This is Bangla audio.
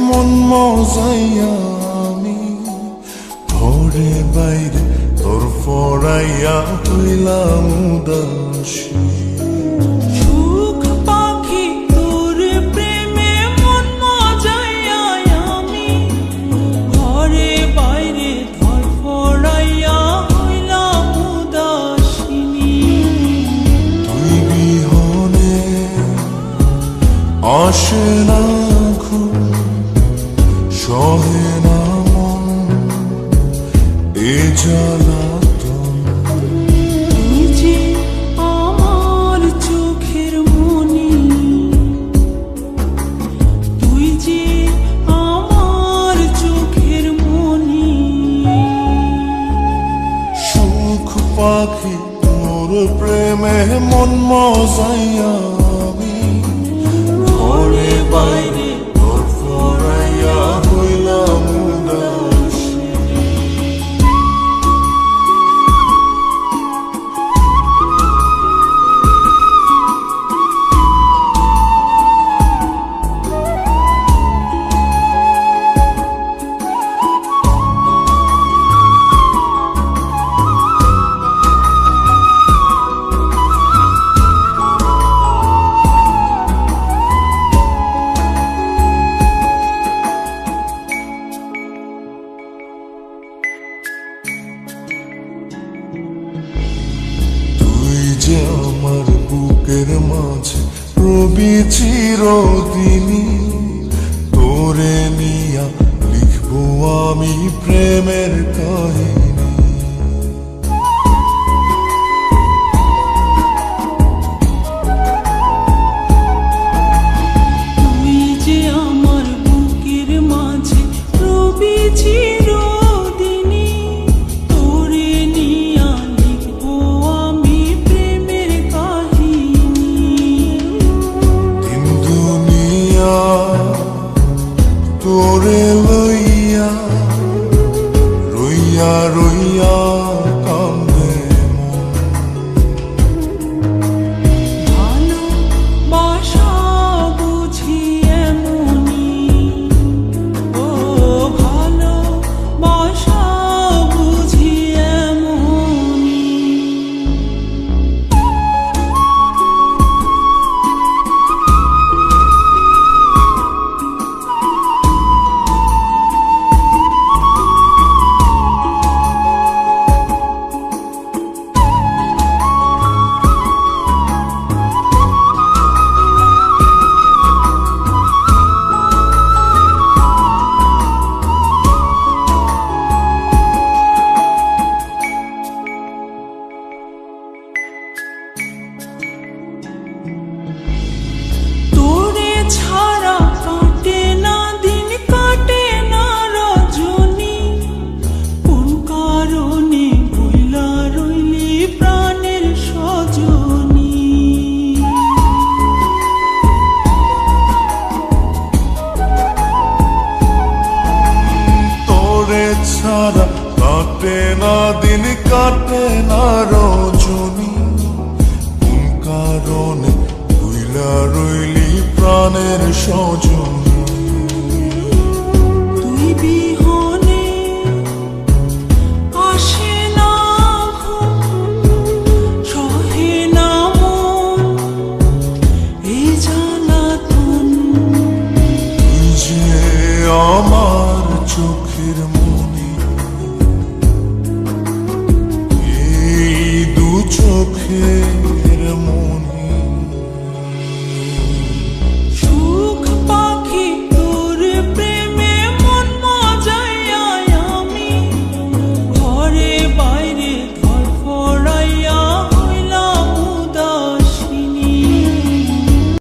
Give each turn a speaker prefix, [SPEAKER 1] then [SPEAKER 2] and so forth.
[SPEAKER 1] মন মজাইয়া আমি ঘরে বাইরে তোর ফরাইয়া হইলাম উদাসী।
[SPEAKER 2] সুখ পাখি তোর প্রেমে মন মজাইয়া আমি ঘরে বাইরে ধরফরাইয়া হইলাম উদাসিনী।
[SPEAKER 1] তুই বিহনে আসে না ঘুম, সহে না মন এ জ্বালাতন।
[SPEAKER 2] তুই যে আমার চোখের মনি, তুই যে আমার চোখের মনি।
[SPEAKER 1] সুখ পাখি তোর প্রেমে মন মজাইয়া আমি ঘরে বাইরে তোর ফরাইয়া হইলাম উদাসী। তুই যে আমার বুকের মাঝে রবি চিরদিনই, তোরে নিয়া লিখবো আমি প্রেমের কাহিনী।
[SPEAKER 2] তুই যে আমার বুকের মাঝে রবি চিরদিনই, তোরে নিয়া লিখবো আমি প্রেমের কাহিনী।
[SPEAKER 1] দিন দুনিয়া তোরে লইয়া রইয়া রইয়া কান্দে মন।
[SPEAKER 2] ভালোবাসা বুঝি এমনি, ও ভালোবাসা বুঝি এমনি। তোরে ছাড়া কাটে না দিন, কাটে না রজনী। কোন কারণে ভুইলা রইলি প্রাণের সজনী।
[SPEAKER 1] তোরে ছাড়া কাটে না দিন, কাটে না রজনী। কোন কারণে ভুইলা রইলি প্রাণের সজনী।
[SPEAKER 2] তুই বিহনে আসে না ঘুম, সহে না মন এই জ্বালাতন।
[SPEAKER 1] তুই যে আমার চোখের